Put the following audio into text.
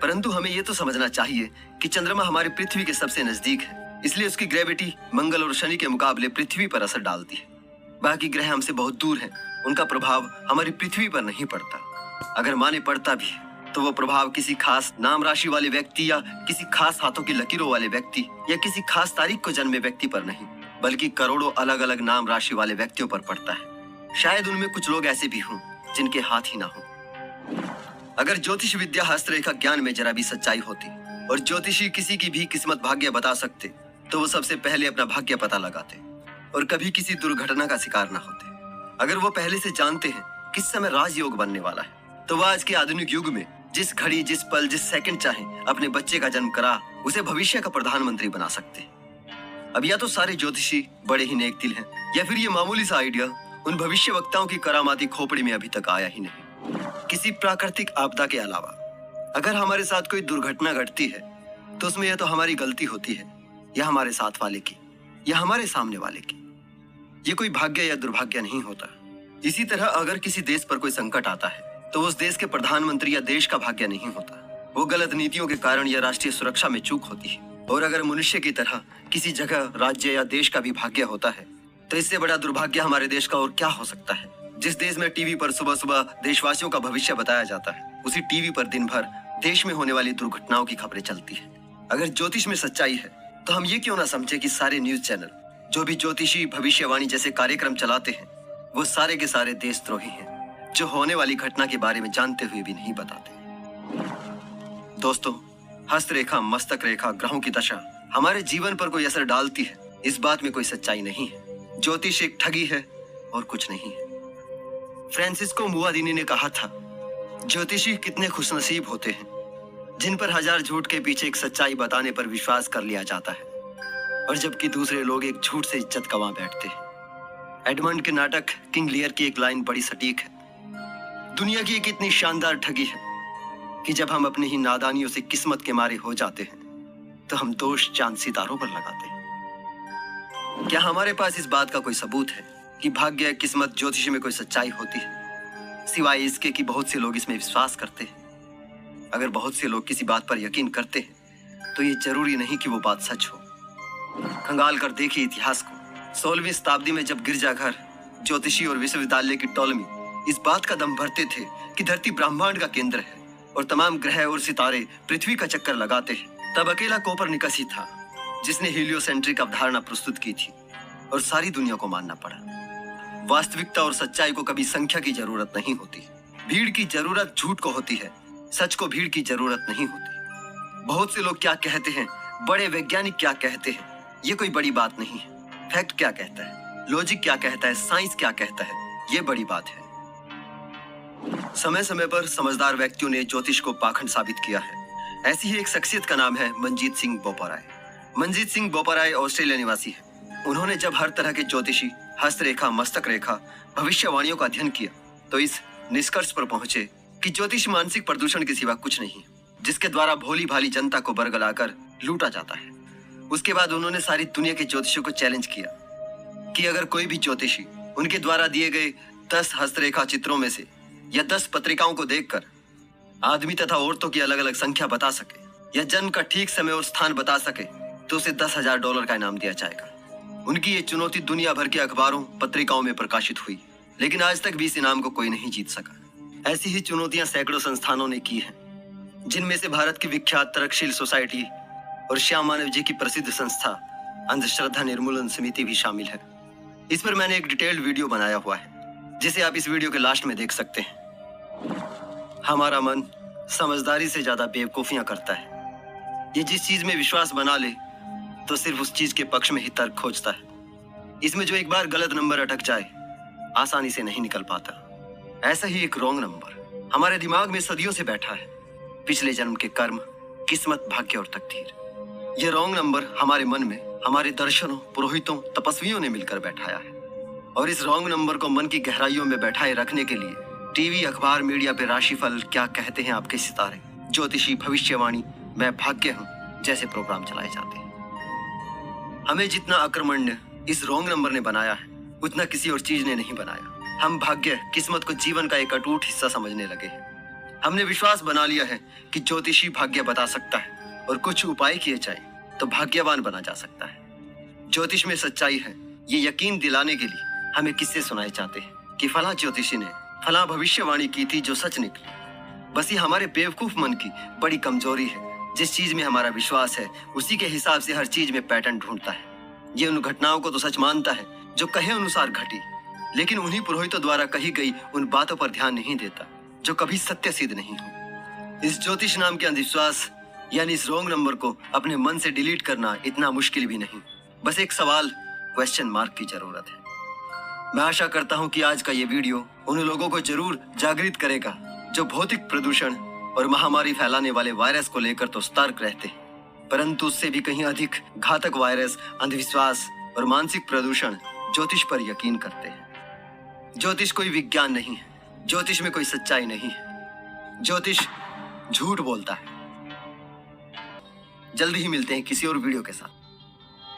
परंतु हमें ये तो समझना चाहिए कि चंद्रमा हमारी पृथ्वी के सबसे नजदीक है, इसलिए उसकी ग्रेविटी मंगल और शनि के मुकाबले पृथ्वी पर असर डालती है। बाकी ग्रह हमसे बहुत दूर हैं, उनका प्रभाव हमारी पृथ्वी पर नहीं पड़ता। अगर माने पड़ता भी है तो वो प्रभाव किसी खास नाम राशि वाले व्यक्ति या किसी खास हाथों की लकीरों वाले व्यक्ति या किसी खास तारीख को जन्मे व्यक्ति पर नहीं, बल्कि करोड़ों अलग अलग नाम राशि वाले व्यक्तियों पर पड़ता है। शायद उनमें कुछ लोग ऐसे भी हों जिनके हाथ ही ना हो। अगर ज्योतिष विद्या हस्तरेखा ज्ञान में जरा भी सच्चाई होती और ज्योतिषी किसी की भी किस्मत भाग्य बता सकते तो वो सबसे पहले अपना भाग्य पता लगाते और कभी किसी दुर्घटना का शिकार ना होते। अगर वो पहले से जानते हैं किस समय राजयोग बनने वाला है तो वह आज के आधुनिक युग में जिस घड़ी, जिस पल, जिस सेकंड चाहे अपने बच्चे का जन्म करा उसे भविष्य का प्रधानमंत्री बना सकते हैं। अब या तो सारे ज्योतिषी बड़े ही नेक दिल हैं या फिर ये मामूली सा आइडिया उन भविष्य वक्ताओं की करामाती खोपड़ी में अभी तक आया ही नहीं। किसी प्राकृतिक आपदा के अलावा अगर हमारे साथ कोई दुर्घटना घटती है तो उसमें या तो हमारी गलती होती है या हमारे साथ वाले की या हमारे सामने वाले की। ये कोई भाग्य या दुर्भाग्य नहीं होता। इसी तरह अगर किसी देश पर कोई संकट आता है तो उस देश के प्रधानमंत्री या देश का भाग्य नहीं होता, वो गलत नीतियों के कारण या राष्ट्रीय सुरक्षा में चूक होती है। और अगर मनुष्य की तरह किसी जगह, राज्य या देश का भी भाग्य होता है तो इससे बड़ा दुर्भाग्य हमारे देश का और क्या हो सकता है। जिस देश में टीवी पर सुबह सुबह देशवासियों का भविष्य बताया जाता है, उसी टीवी पर दिन भर देश में होने वाली दुर्घटनाओं की खबरें चलती है। अगर ज्योतिष में सच्चाई है तो हम ये क्यों ना समझे कि सारे न्यूज चैनल जो भी ज्योतिषी भविष्यवाणी जैसे कार्यक्रम चलाते हैं वो सारे के सारे देशद्रोही हैं, जो होने वाली घटना के बारे में जानते हुए भी नहीं बताते। दोस्तों, हस्तरेखा, मस्तक रेखा, ग्रहों की दशा हमारे जीवन पर कोई असर डालती है, इस बात में कोई सच्चाई नहीं है। ज्योतिष एक ठगी है और कुछ नहीं है। फ्रांसिस्को मुआदिनी ने कहा था, ज्योतिषी कितने खुशनसीब होते हैं जिन पर हजार झूठ के पीछे एक सच्चाई बताने पर विश्वास कर लिया जाता है और जबकि दूसरे लोग एक झूठ से इज्जत गंवा बैठते हैं। एडमंड के नाटक किंग लियर की एक लाइन बड़ी सटीक है, दुनिया की एक इतनी शानदार ठगी है कि जब हम अपनी ही नादानियों से किस्मत के मारे हो जाते हैं तो हम दोष चांद सितारों पर लगाते हैं। क्या हमारे पास इस बात का कोई सबूत है कि भाग्य, किस्मत, ज्योतिष में कोई सच्चाई होती है, सिवाय इसके कि बहुत से लोग इसमें विश्वास करते हैं? अगर बहुत से लोग किसी बात पर यकीन करते हैं तो ये जरूरी नहीं कि वो बात सच हो। खंगाल कर देखिए इतिहास को। 16वीं शताब्दी में जब गिरजाघर, ज्योतिषी और विश्वविद्यालय की टोलमी इस बात का दम भरते थे कि धरती ब्रह्मांड का केंद्र है और तमाम ग्रह और सितारे पृथ्वी का चक्कर लगाते हैं, तब अकेला कोपरनिकस ही था जिसने हीलियोसेंट्रिक अवधारणा प्रस्तुत की थी और सारी दुनिया को मानना पड़ा। वास्तविकता और सच्चाई को कभी संख्या की जरूरत नहीं होती, भीड़ की जरूरत झूठ को होती है, सच को भीड़ की जरूरत नहीं होती। बहुत से लोग क्या कहते हैं, बड़े वैज्ञानिक क्या कहते हैं, ये कोई बड़ी बात नहीं है। फैक्ट क्या कहता है, लॉजिक क्या कहता है, साइंस क्या कहता है, ये बड़ी बात है। समय समय पर समझदार व्यक्तियों ने ज्योतिष को पाखंड साबित किया है। ऐसी ही एक शख्सियत का नाम है मनजीत सिंह बोपाराय। मनजीत सिंह बोपाराय ऑस्ट्रेलिया निवासी है। उन्होंने जब हर तरह के ज्योतिषी, हस्तरेखा, मस्तक रेखा, भविष्यवाणियों का अध्ययन किया तो इस निष्कर्ष पर पहुंचे कि ज्योतिष मानसिक प्रदूषण के सिवा कुछ नहीं, जिसके द्वारा भोली भाली जनता को बरगलाकर लूटा जाता है। उसके बाद उन्होंने सारी दुनिया के ज्योतिषियों को चैलेंज किया कि अगर कोई भी ज्योतिषी उनके द्वारा दिए गए 10 हस्तरेखा चित्रों में से या 10 पत्रिकाओं को देखकर आदमी तथा औरतों की अलग अलग संख्या बता सके या जन्म का ठीक समय और स्थान बता सके तो उसे $10,000 का इनाम दिया जाएगा। उनकी ये चुनौती दुनिया भर के अखबारों, पत्रिकाओं में प्रकाशित हुई, लेकिन आज तक भी इस इनाम को कोई नहीं जीत सका। ऐसी ही चुनौतियां सैकड़ों संस्थानों ने की हैं, जिनमें से भारत की विख्यात तर्कशील सोसाइटी और श्याम मानव जी की प्रसिद्ध संस्था अंधश्रद्धा निर्मूलन समिति भी शामिल है। इस पर मैंने एक डिटेल्ड वीडियो बनाया हुआ है, जिसे आप इस वीडियो के लास्ट में देख सकते हैं। हमारा मन समझदारी से ज्यादा बेवकूफियां करता है। ये जिस चीज में विश्वास बना ले तो सिर्फ उस चीज के पक्ष में ही तर्क खोजता है। इसमें जो एक बार गलत नंबर अटक जाए आसानी से नहीं निकल पाता। ऐसा ही एक रॉन्ग नंबर हमारे दिमाग में सदियों से बैठा है, पिछले जन्म के कर्म, किस्मत, भाग्य और तकदीर। ये रॉन्ग नंबर हमारे मन में हमारे दर्शनों, पुरोहितों, तपस्वियों ने मिलकर बैठाया है। और इस रॉन्ग नंबर को मन की गहराइयों में बैठाए रखने के लिए टीवी, अखबार, मीडिया पे राशिफल, क्या कहते हैं आपके सितारे, ज्योतिषी, भविष्यवाणी, मैं भाग्य हूं जैसे प्रोग्राम चलाए जाते हैं। हमें जितना अक्रमण्य इस रॉन्ग नंबर ने बनाया है उतना किसी और चीज ने नहीं बनाया। हम भाग्य, किस्मत को जीवन का एक अटूट हिस्सा समझने लगे हैं। हमने विश्वास बना लिया है कि ज्योतिषी भाग्य बता सकता है और कुछ उपाय किए जाए तो भाग्यवान बना जा सकता है। ज्योतिष में सच्चाई है, ये यकीन दिलाने के लिए हमें किस्से सुनाए जाते हैं कि फला ज्योतिषी ने फला भविष्यवाणी की थी जो सच निकली। बस ये हमारे बेवकूफ मन की बड़ी कमजोरी है। जिस चीज में हमारा विश्वास है उसी के हिसाब से हर चीज में पैटर्न ढूंढता है। ये उन घटनाओं को तो सच मानता है जो कहे अनुसार घटी, लेकिन उन्हीं पुरोहितों द्वारा कही गई उन बातों पर ध्यान नहीं देता जो कभी सत्य सिद्ध नहीं हो। इस ज्योतिष नाम के अंधविश्वास यानी इस रॉन्ग नंबर को अपने मन से डिलीट करना इतना मुश्किल भी नहीं। बस एक सवाल, क्वेश्चन मार्क की जरूरत है। मैं आशा करता हूं कि आज का ये वीडियो उन लोगों को जरूर जागृत करेगा जो भौतिक प्रदूषण और महामारी फैलाने वाले वायरस को लेकर तो सतर्क रहते हैं, परंतु उससे भी कहीं अधिक घातक वायरस, अंधविश्वास और मानसिक प्रदूषण ज्योतिष पर यकीन करते हैं। ज्योतिष कोई विज्ञान नहीं है, ज्योतिष में कोई सच्चाई नहीं है, ज्योतिष झूठ बोलता है। जल्दी ही मिलते हैं किसी और वीडियो के साथ।